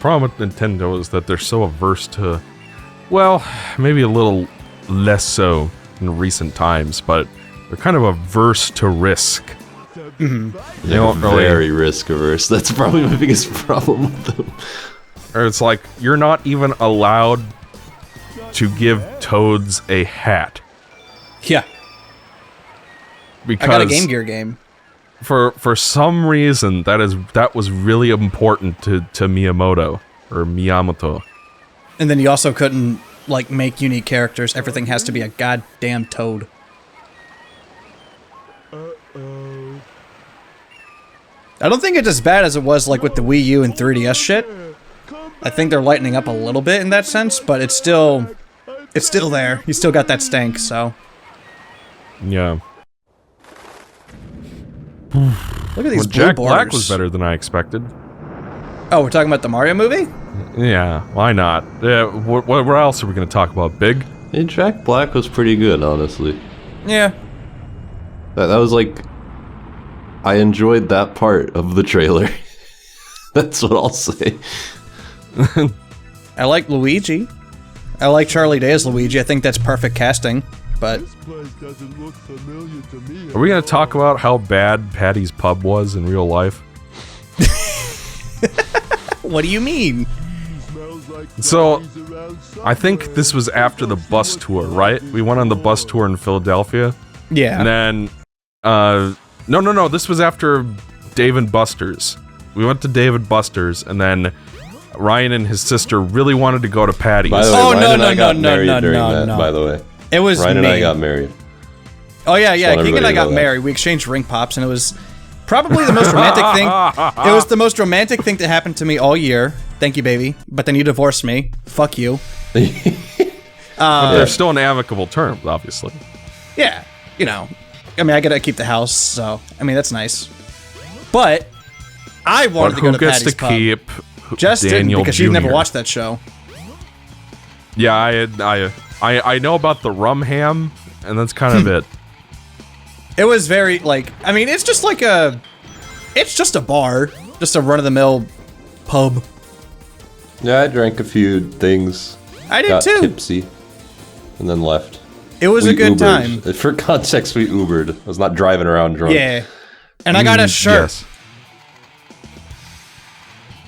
problem with Nintendo is that they're so averse to, well, maybe a little less so in recent times, but they're kind of averse to risk. Mm-hmm. They don't really, very risk averse. That's probably my biggest problem with them. Or it's like, you're not even allowed to give Toads a hat. Yeah. Because I got a Game Gear game. For some reason, that was really important to Miyamoto, or Miyamoto. And then you also couldn't, like, make unique characters. Everything has to be a goddamn Toad. I don't think it's as bad as it was, like, with the Wii U and 3DS shit. I think they're lightening up a little bit in that sense, but it's still there. You still got that stank, so. Yeah. Look at these blue Jack borders. Black was better than I expected. Oh, we're talking about the Mario movie? Yeah, why not? Yeah, what else are we going to talk about, Big? Hey, Jack Black was pretty good, honestly. Yeah. That was like... I enjoyed that part of the trailer. That's what I'll say. I like Luigi. I like Charlie Day as Luigi. I think that's perfect casting, but... Are we going to talk about how bad Patty's Pub was in real life? What do you mean? So, I think this was after the bus tour, right? We went on the bus tour in Philadelphia. Yeah. And then, no, this was after Dave & Buster's. We went to Dave & Buster's, and then Ryan and his sister really wanted to go to Patty's. By the way, Ryan and I got married during that, by the way. It was Ryan me. and I got married. Oh, yeah, King and I got married. We exchanged ring pops, and it was probably the most romantic thing. It was the most romantic thing to happen to me all year. Thank you, baby. But then you divorced me. Fuck you. But they're still in amicable terms, obviously. Yeah, you know. I mean, I gotta keep the house, so... I mean, that's nice. But... I wanted to go to Patty's Pub. Who gets to keep Just didn't, Daniel because Jr. you've never watched that show. Yeah, I know about the rum ham, and that's kind of it. It was very, like... I mean, it's just like a... It's just a bar. Just a run-of-the-mill pub. Yeah, I drank a few things. I did got too. Tipsy. And then left. It was a good time. For context, we Ubered. I was not driving around drunk. Yeah. And I got a shirt. Yes.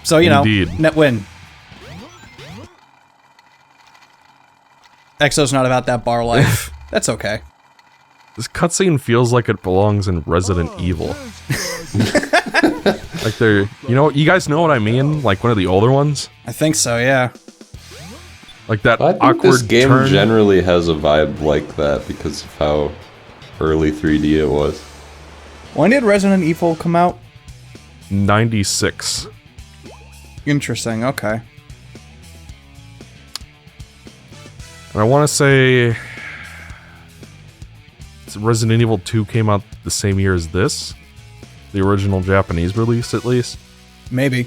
So, you Indeed. know, net win. EXO's not about that bar life. That's okay. This cutscene feels like it belongs in Resident Evil. Like they're, you guys know what I mean? Like one of the older ones? I think so, yeah. Like that I think awkward this game turn. generally has a vibe like that because of how early 3D it was. When did Resident Evil come out? 96. Interesting, okay. And I want to say Resident Evil 2 came out the same year as this. The original Japanese release, at least. Maybe.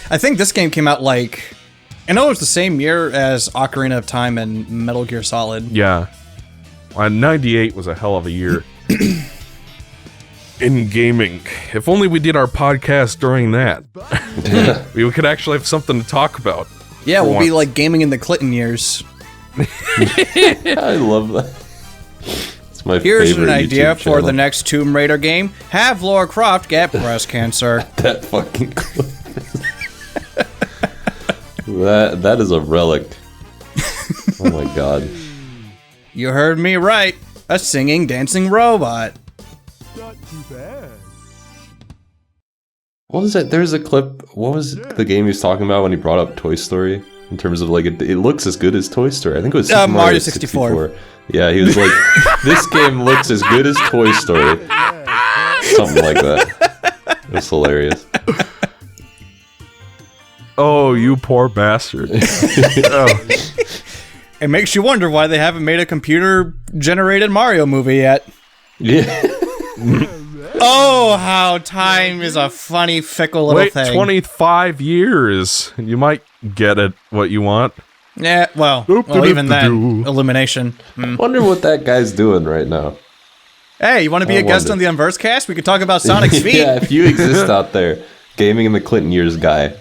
I think this game came out like... I know it was the same year as Ocarina of Time and Metal Gear Solid. Yeah. 98 was a hell of a year. In gaming. If only we did our podcast during that. We could actually have something to talk about. Yeah, we'll be once. like gaming in the Clinton years. I love that. It's my Here's favorite an idea YouTube for channel. the next Tomb Raider game. Have Lara Croft get breast cancer. That fucking clip. That is a relic. Oh my god. You heard me right. A singing, dancing robot. Not too bad. What was that? There's a clip. What was the game he was talking about when he brought up Toy Story? In terms of like, it looks as good as Toy Story. I think it was Super Mario 64. Yeah, he was like, this game looks as good as Toy Story. Something like that. It was hilarious. Oh, you poor bastard. Oh. It makes you wonder why they haven't made a computer-generated Mario movie yet. Yeah. Oh, how time is a funny, fickle little Wait thing. 25 years. You might get it what you want. Yeah, well, even then, Illumination. Wonder what that guy's doing right now. Hey, you want to be a guest on the Unversed cast? We could talk about Sonic's feet. Yeah, if you exist out there, gaming in the Clinton years guy,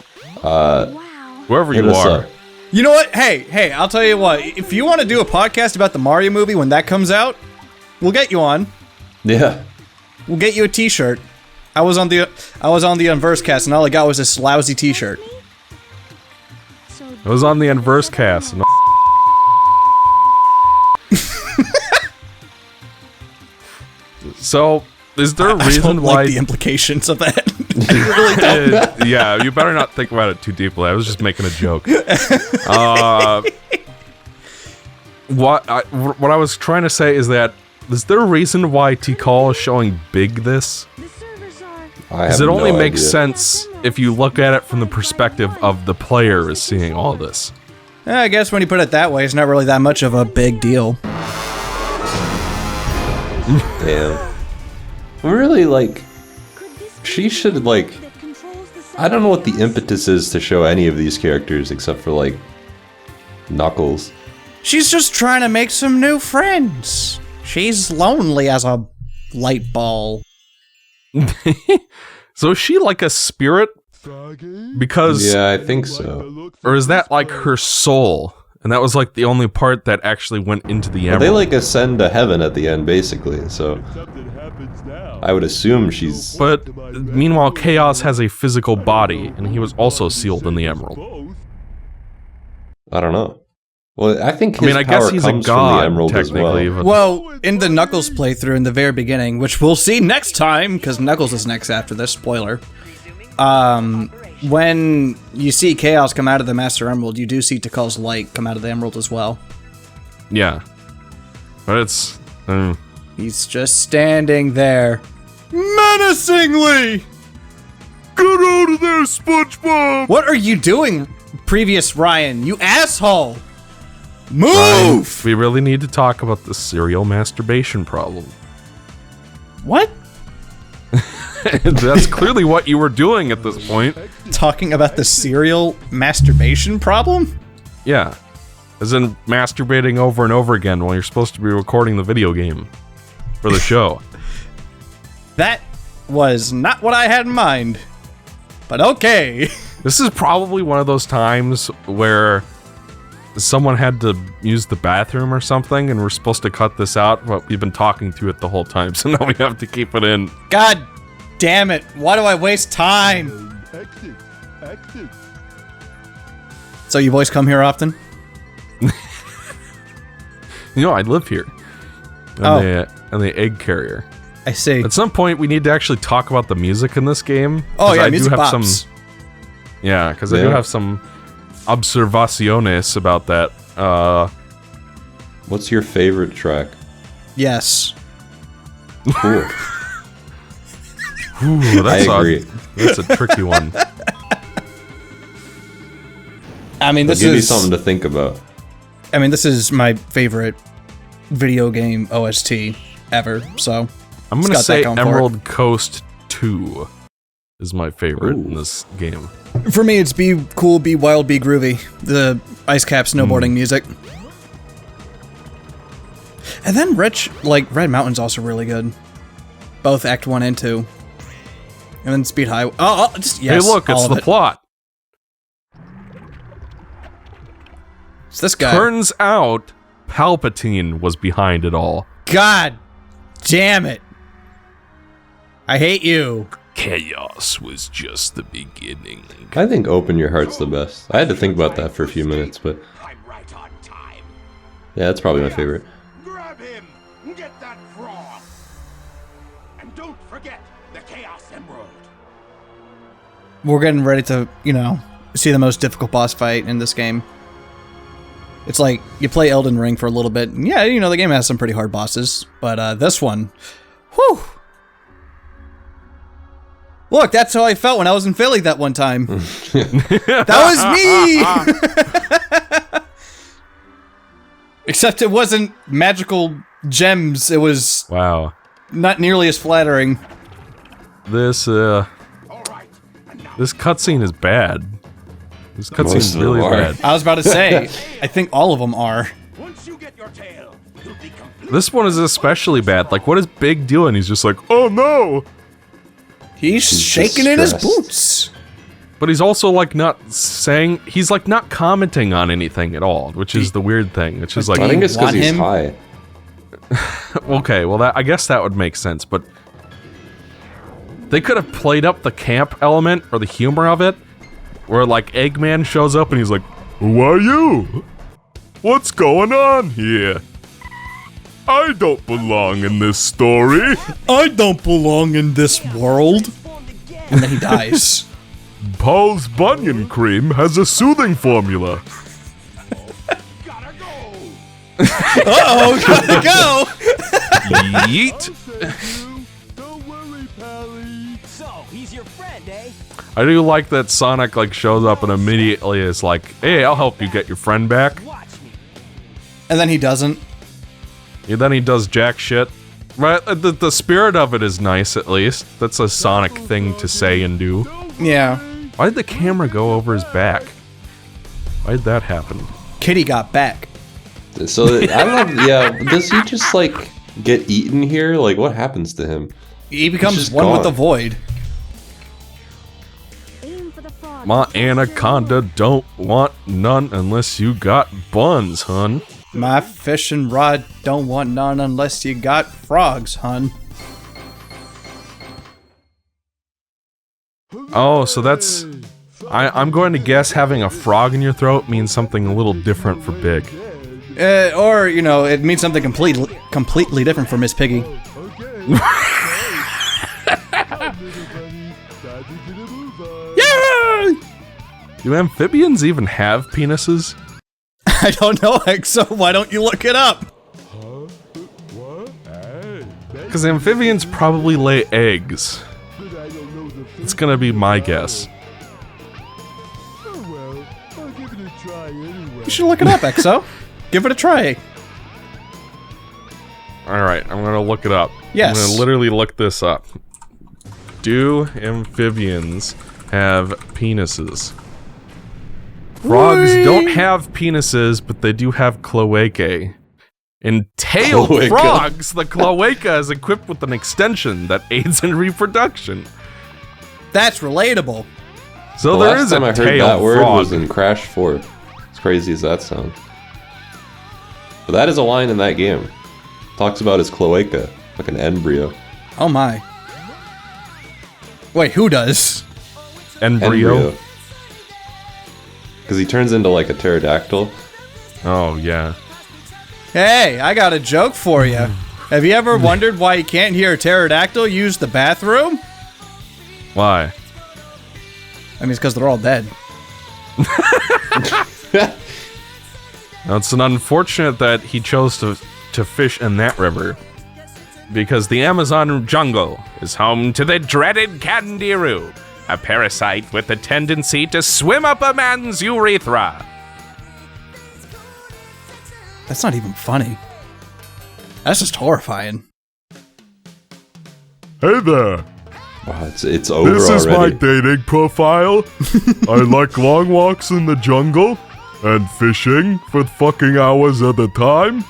Whoever Hit you us are. up. You know what? Hey, I'll tell you what. If you want to do a podcast about the Mario movie when that comes out, we'll get you on. Yeah. We'll get you a T-shirt. I was on the Unversed cast, and all I got was this lousy T-shirt. I was on the Unversed cast. And so, is there a I reason don't why? like the implications of that. I really don't. Yeah, you better not think about it too deeply. I was just making a joke. What I was trying to say is that is there a reason why Tikal is showing Big this? Because it only makes sense if you look at it from the perspective of the player is seeing all this. I guess when you put it that way, it's not really that much of a big deal. Damn. Really, like, she should, like, I don't know what the impetus is to show any of these characters except for, like, Knuckles. She's just trying to make some new friends. She's lonely as a light ball. So is she like a spirit? Because Yeah, I think so. or is that like her soul? And that was like the only part that actually went into the emerald. They, like, ascend to heaven at the end, basically, so I would assume she's... But meanwhile, Chaos has a physical body, and he was also sealed in the emerald. I don't know. Well, I think his I power guess he's a comes from god, the emerald as technically. well. But Well, in the Knuckles playthrough in the very beginning, which we'll see next time, because Knuckles is next after this, spoiler. When you see Chaos come out of the Master Emerald, you do see Tikal's light come out of the Emerald as well. yeah. But it's... He's just standing there, menacingly! Get out of there, SpongeBob! What are you doing, previous Ryan? You asshole! Move! Ryan, we really need to talk about the serial masturbation problem. What? That's clearly what you were doing at this point. Talking about the serial masturbation problem? Yeah. As in masturbating over and over again while you're supposed to be recording the video game for the show. That was not what I had in mind. But okay. This is probably one of those times where someone had to use the bathroom or something and we're supposed to cut this out, but we've been talking through it the whole time, so now we have to keep it in. God damn it. Why do I waste time? Exit. So you boys come here often? You know, I live here. And the egg carrier. I see. At some point, we need to actually talk about the music in this game. Oh 'cause yeah, I music do have bops. some. Yeah, because I do have some observaciones about that. What's your favorite track? Yes. Cool. Ooh, that's I agree. That's a tricky one. I mean, It'll this give you is something to think about. I mean, this is my favorite video game OST ever. So I'm It's gonna got that say going for it. Emerald Coast 2 is my favorite in this game. for me, it's Be Cool, Be Wild, Be Groovy. The ice cap snowboarding music. And then Red Mountain's also really good. Both Act 1 and 2. And then Speed Highway. Yes, Hey, look, all it's of the it. plot. It's this guy. Turns out Palpatine was behind it all. God damn it. I hate you. Chaos was just the beginning. I think Open Your Heart's the best. I had to think about that for a few minutes, but I'm right on time. yeah, that's probably my favorite. Grab him! Get that frog! And don't forget the Chaos Emerald. We're getting ready to, see the most difficult boss fight in this game. It's like, you play Elden Ring for a little bit, and yeah, the game has some pretty hard bosses, but this one, whew! Look, that's how I felt when I was in Philly that one time. That was me! Except it wasn't magical gems, it was Wow. not nearly as flattering. This All right, and now this cutscene is bad. This Most cutscene's of them really are. bad. I was about to say, I think all of them are. once you get your tail, you'll be complete. This one is especially bad. Like, what is Big doing? He's just like, oh no! He's shaking in his distressed. boots. But he's also, like, not saying... He's, like, not commenting on anything at all, which is the weird thing. Which is, like... I think it's because he's high. Okay, well, I guess that would make sense, but... They could have played up the camp element, or the humor of it, where, like, Eggman shows up and he's like, "Who are you? What's going on here? I don't belong in this story. I don't belong in this world." And then he dies. Paul's Bunyan Cream has a soothing formula. Uh-oh, gotta go! Yeet. Don't worry, Pally. So, he's your friend, eh? I do like that Sonic, like, shows up and immediately is like, "Hey, I'll help you get your friend back." Watch me. And then he doesn't. And then he does jack shit. Right? The spirit of it is nice, at least. That's a Sonic thing to say and do. Yeah. Why did the camera go over his back? Why did that happen? Kitty got back. So, I don't know, yeah, does he just, like, get eaten here? Like, what happens to him? He becomes just one with gone. the void. My anaconda don't want none unless you got buns, hun. My fishing rod don't want none unless you got frogs, hun. Oh, so that's... I'm going to guess having a frog in your throat means something a little different for Big. Or, you know, it means something completely different for Miss Piggy. Yay! Do amphibians even have penises? I don't know, Exo. Why don't you look it up? What? Hey, Because amphibians probably lay eggs. It's gonna be my guess. oh well, I'll give it a try anyway. You should look it up, Exo. Give it a try. Alright, I'm gonna look it up. Yes. I'm gonna literally look this up. Do amphibians have penises? Frogs don't have penises, but they do have cloacae. In tailed Cloaca. frogs, the cloaca is equipped with an extension that aids in reproduction. That's relatable. So The there last is a time I heard tailed that word frog. was in Crash 4. As crazy as that sounds. But that is a line in that game. Talks about his cloaca, like an embryo. Oh my. Wait, who does? Embryo. Because he turns into like a pterodactyl. Oh, yeah. Hey, I got a joke for you. Have you ever wondered why you can't hear a pterodactyl use the bathroom? Why? I mean, it's because they're all dead. Now, it's an unfortunate that he chose to fish in that river. Because the Amazon jungle is home to the dreaded Candiru, a parasite with a tendency to swim up a man's urethra. That's not even funny. That's just horrifying. Hey there. Wow, it's over This is my already. dating profile. I like long walks in the jungle and fishing for fucking hours at a time.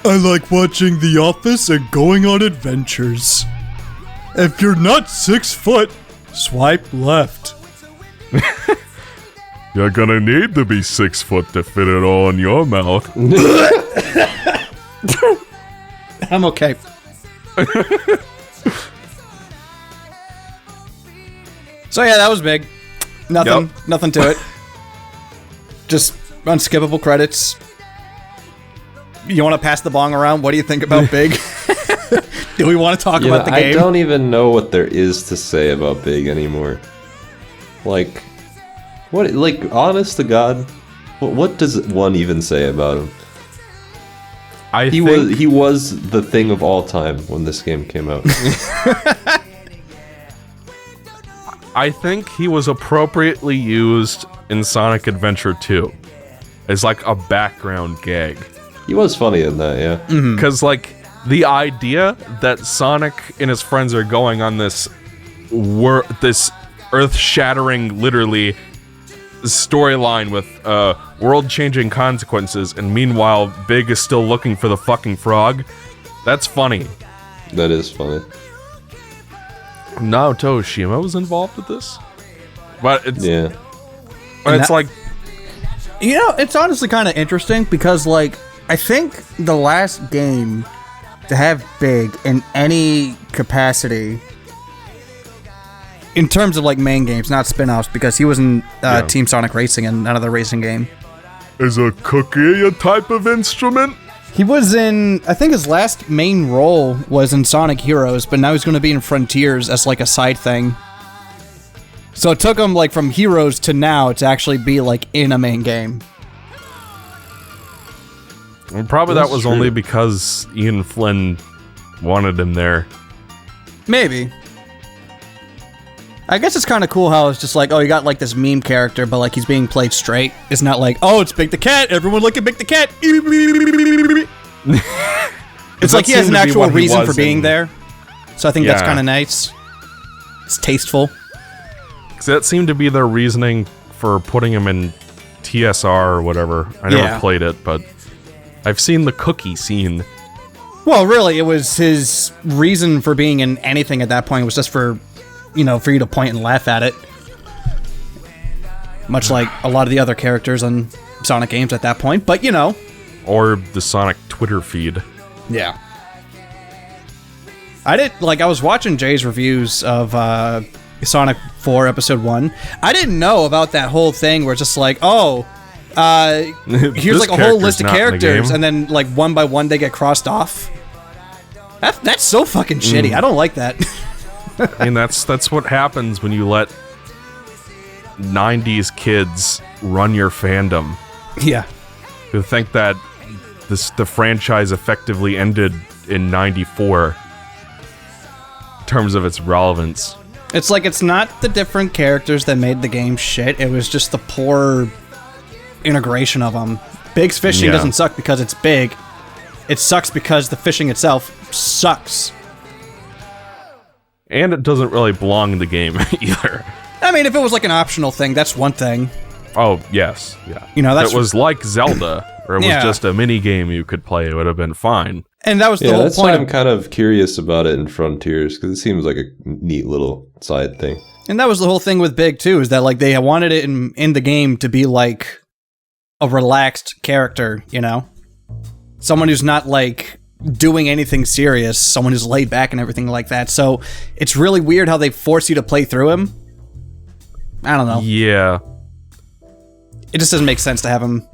I like watching The Office and going on adventures. If you're not 6 foot, swipe left. You're gonna need to be 6 foot to fit it all in your mouth. I'm okay. So yeah, that was big. Nothing to it. Just unskippable credits. You want to pass the bong around? What do you think about Big? Do we want to talk about the game? I don't even know what there is to say about Big anymore. Like, what? Like, honest to God, what does one even say about him? He was the thing of all time when this game came out. I think he was appropriately used in Sonic Adventure 2 as like a background gag. He was funny in that, yeah. Because, like, the idea that Sonic and his friends are going on this earth-shattering, literally, storyline with world-changing consequences, and meanwhile, Big is still looking for the fucking frog, that's funny. That is funny. Naoto Oshima was involved with this, but it's Yeah. but it's like You know, it's honestly kind of interesting because, like, I think the last game to have Big in any capacity, in terms of, like, main games, not spin-offs, because he was in Team Sonic Racing and another racing game. is a cookie a type of instrument? He was in, I think his last main role was in Sonic Heroes, but now he's going to be in Frontiers as, like, a side thing. So it took him, like, from Heroes to now to actually be, like, in a main game. Well, probably That's that was true. only because Ian Flynn wanted him there. Maybe. I guess it's kind of cool how it's just like, oh, you got, like, this meme character, but, like, he's being played straight. It's not like, oh, it's Big the Cat, everyone look at Big the Cat. It's like he has an actual reason for being there. So I think that's Yeah. kind of nice. It's tasteful. 'Cause that seemed to be their reasoning for putting him in TSR or whatever. I never Yeah. played it, but I've seen the cookie scene. Well, really, it was his reason for being in anything at that point was just for, you know, for you to point and laugh at it. Much like a lot of the other characters on Sonic games at that point, but you know. Or the Sonic Twitter feed. Yeah. I was watching Jay's reviews of Sonic 4 Episode 1. I didn't know about that whole thing where it's just like, oh, here's This like a whole list of character's not in the characters, game. and then like one by one they get crossed off. That's so fucking shitty. I don't like that. I mean, that's what happens when you let 90s kids run your fandom. Yeah. Who think that the franchise effectively ended in 94 in terms of its relevance. It's like it's not the different characters that made the game shit. It was just the poor integration of them. Big's fishing Yeah. doesn't suck because it's big. It sucks because the fishing itself sucks. And it doesn't really belong in the game either. I mean, if it was like an optional thing, that's one thing. Oh, yes. Yeah. You know, that's- If it was like Zelda, or it was Yeah. just a mini game you could play, it would have been fine. And that was the Yeah, whole that's why point. I'm kind of curious about it in Frontiers, because it seems like a neat little side thing. And that was the whole thing with Big too, is that like they wanted it in the game to be like a relaxed character, you know? Someone who's not like doing anything serious, someone who's laid back and everything like that. So it's really weird how they force you to play through him. I don't know. Yeah. It just doesn't make sense to have him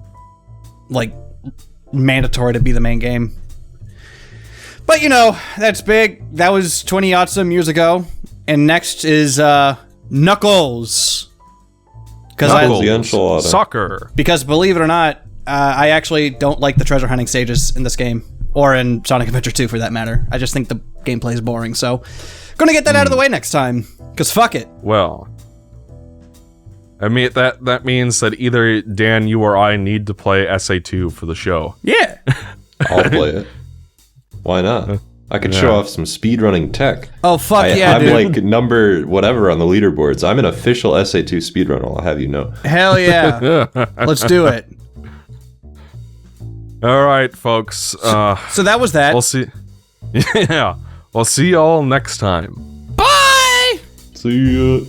like mandatory to be the main game. But you know, that's Big. That was 20 awesome years ago. And next is Knuckles. Knuckles, the enchilada. Soccer. Because believe it or not, I actually don't like the treasure hunting stages in this game. Or in Sonic Adventure 2 for that matter. I just think the gameplay is boring. So, gonna get that out of the way next time. Because fuck it. Well, I mean, that means that either Dan, you or I need to play SA2 for the show. Yeah. I'll play it. Why not? I could show off some speedrunning tech. Oh, fuck yeah, I'm dude. like number whatever on the leaderboards. I'm an official SA2 speedrunner, I'll have you know. Hell yeah. Let's do it. All right, folks. So that was that. We'll see. Yeah. We'll see y'all next time. Bye! See ya.